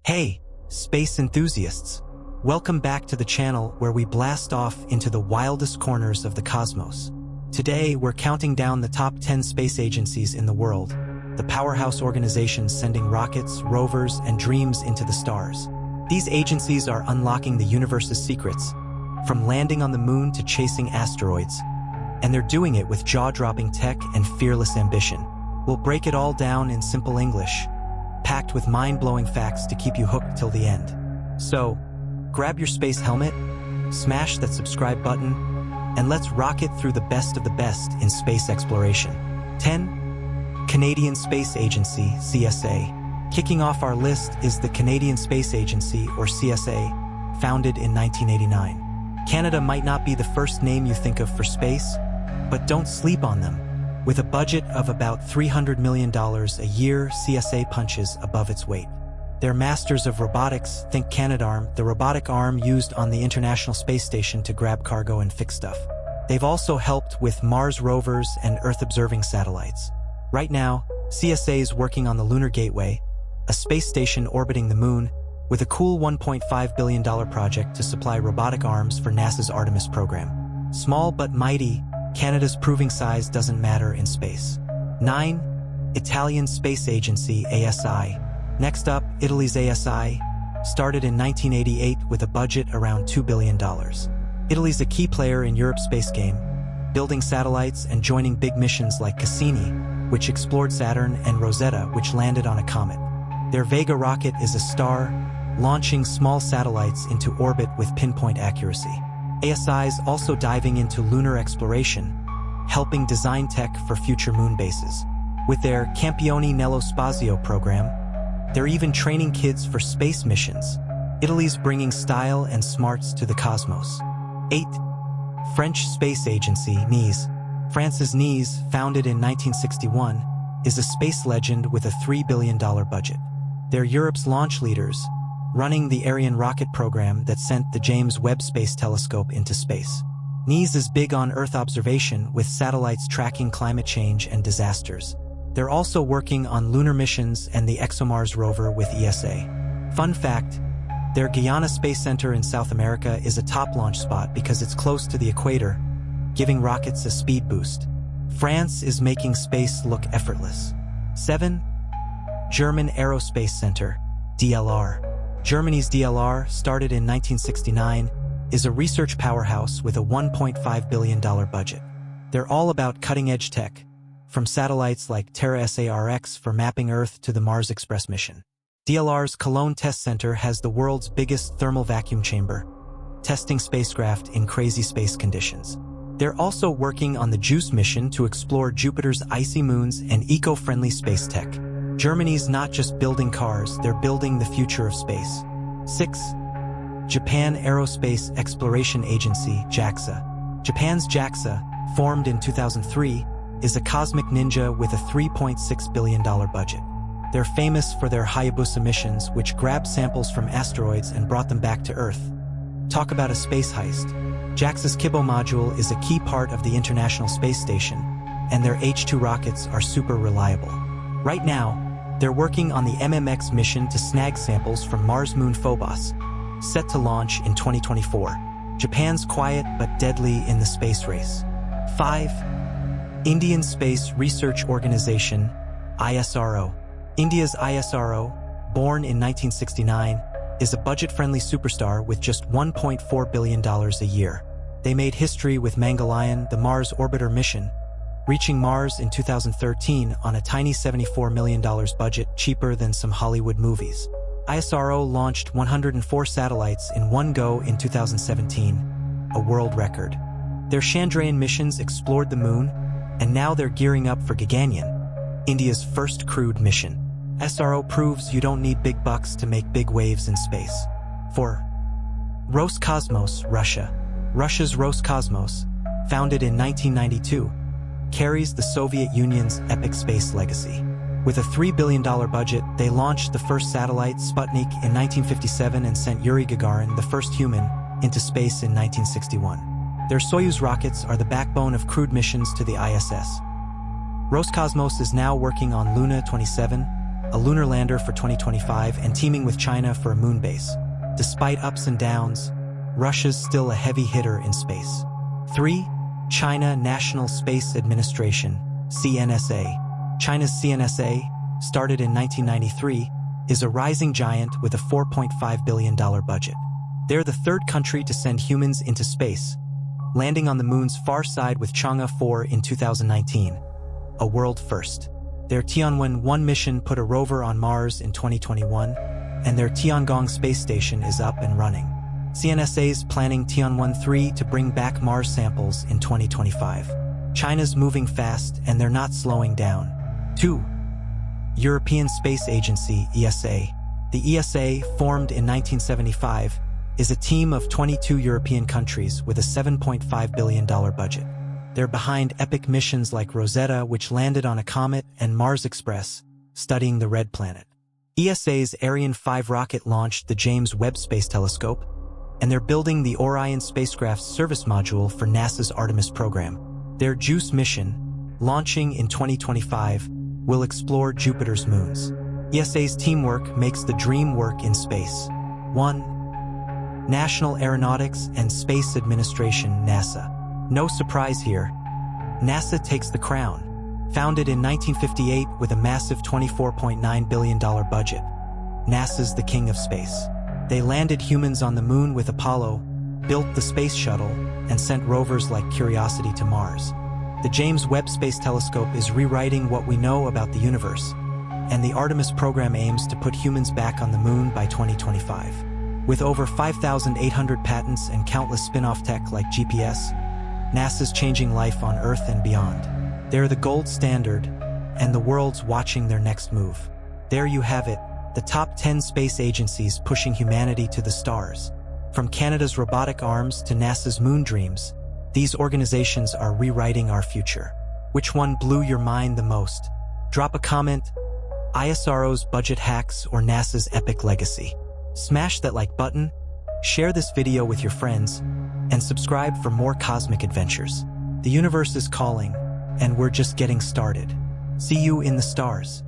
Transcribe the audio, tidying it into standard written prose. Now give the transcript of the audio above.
Hey, space enthusiasts! Welcome back to the channel where we blast off into the wildest corners of the cosmos. Today, we're counting down the top 10 space agencies in the world, the powerhouse organizations sending rockets, rovers, and dreams into the stars. These agencies are unlocking the universe's secrets, from landing on the moon to chasing asteroids, and they're doing it with jaw-dropping tech and fearless ambition. We'll break it all down in simple English, packed with mind-blowing facts to keep you hooked till the end. So, grab your space helmet, smash that subscribe button, and let's rocket through the best of the best in space exploration. 10. Canadian Space Agency, CSA. Kicking off our list is the Canadian Space Agency, or CSA, founded in 1989. Canada might not be the first name you think of for space, but don't sleep on them. With a budget of about $300 million a year, CSA punches above its weight. They're masters of robotics. Think Canadarm, the robotic arm used on the International Space Station to grab cargo and fix stuff. They've also helped with Mars rovers and Earth-observing satellites. Right now, CSA is working on the Lunar Gateway, a space station orbiting the Moon, with a cool $1.5 billion project to supply robotic arms for NASA's Artemis program. Small but mighty, Canada's proving size doesn't matter in space. 9. Italian Space Agency, ASI. Next up, Italy's ASI, started in 1988 with a budget around $2 billion. Italy's a key player in Europe's space game, building satellites and joining big missions like Cassini, which explored Saturn, and Rosetta, which landed on a comet. Their Vega rocket is a star, launching small satellites into orbit with pinpoint accuracy. ASI's also diving into lunar exploration, helping design tech for future moon bases. With their Campione nello Spazio program, they're even training kids for space missions. Italy's bringing style and smarts to the cosmos. 8. French Space Agency, NIS. France's NIS, founded in 1961, is a space legend with a $3 billion budget. They're Europe's launch leaders, running the Ariane rocket program that sent the James Webb Space Telescope into space. NIS is big on Earth observation, with satellites tracking climate change and disasters. They're also working on lunar missions and the ExoMars rover with ESA. Fun fact, their Guyana Space Center in South America is a top launch spot because it's close to the equator, giving rockets a speed boost. France is making space look effortless. 7. German Aerospace Center, DLR. Germany's DLR, started in 1969, is a research powerhouse with a $1.5 billion budget. They're all about cutting-edge tech, from satellites like Terra SARX for mapping Earth to the Mars Express mission. DLR's Cologne Test Center has the world's biggest thermal vacuum chamber, testing spacecraft in crazy space conditions. They're also working on the JUICE mission to explore Jupiter's icy moons and eco-friendly space tech. Germany's not just building cars, they're building the future of space. 6. Japan Aerospace Exploration Agency, JAXA. Japan's JAXA, formed in 2003, is a cosmic ninja with a $3.6 billion budget. They're famous for their Hayabusa missions, which grabbed samples from asteroids and brought them back to Earth. Talk about a space heist. JAXA's Kibo module is a key part of the International Space Station, and their H-2 rockets are super reliable. Right now, they're working on the MMX mission to snag samples from Mars moon Phobos, set to launch in 2024. Japan's quiet but deadly in the space race. 5. Indian Space Research Organization, ISRO. India's ISRO, born in 1969, is a budget-friendly superstar with just $1.4 billion a year. They made history with Mangalyaan, the Mars orbiter mission, reaching Mars in 2013 on a tiny $74 million budget, cheaper than some Hollywood movies. ISRO launched 104 satellites in one go in 2017, a world record. Their Chandrayaan missions explored the moon, and now they're gearing up for Gaganyaan, India's first crewed mission. SRO proves you don't need big bucks to make big waves in space. 4. Roscosmos, Russia. Russia's Roscosmos, founded in 1992, carries the Soviet Union's epic space legacy. With a $3 billion budget, they launched the first satellite, Sputnik, in 1957 and sent Yuri Gagarin, the first human, into space in 1961. Their Soyuz rockets are the backbone of crewed missions to the ISS. Roscosmos is now working on Luna 27, a lunar lander for 2025, and teaming with China for a moon base. Despite ups and downs, Russia's still a heavy hitter in space. 3. China National Space Administration, CNSA. China's CNSA, started in 1993, is a rising giant with a $4.5 billion budget. They're the third country to send humans into space, landing on the moon's far side with Chang'e 4 in 2019, a world first. Their Tianwen-1 mission put a rover on Mars in 2021, and their Tiangong space station is up and running. CNSA's planning Tianwen-3 to bring back Mars samples in 2025. China's moving fast, and they're not slowing down. 2. European Space Agency, ESA. The ESA, formed in 1975, is a team of 22 European countries with a $7.5 billion budget. They're behind epic missions like Rosetta, which landed on a comet, and Mars Express, studying the red planet. ESA's Ariane 5 rocket launched the James Webb Space Telescope, and they're building the Orion spacecraft's service module for NASA's Artemis program. Their JUICE mission, launching in 2025, will explore Jupiter's moons. ESA's teamwork makes the dream work in space. 1. National Aeronautics and Space Administration, NASA. No surprise here, NASA takes the crown. Founded in 1958 with a massive $24.9 billion budget, NASA's the king of space. They landed humans on the moon with Apollo, built the space shuttle, and sent rovers like Curiosity to Mars. The James Webb Space Telescope is rewriting what we know about the universe, and the Artemis program aims to put humans back on the moon by 2025. With over 5,800 patents and countless spin-off tech like GPS, NASA's changing life on Earth and beyond. They're the gold standard, and the world's watching their next move. There you have it, the top 10 space agencies pushing humanity to the stars. From Canada's robotic arms to NASA's moon dreams, these organizations are rewriting our future. Which one blew your mind the most? Drop a comment. ISRO's budget hacks or NASA's epic legacy? Smash that like button, share this video with your friends, and subscribe for more cosmic adventures. The universe is calling, and we're just getting started. See you in the stars.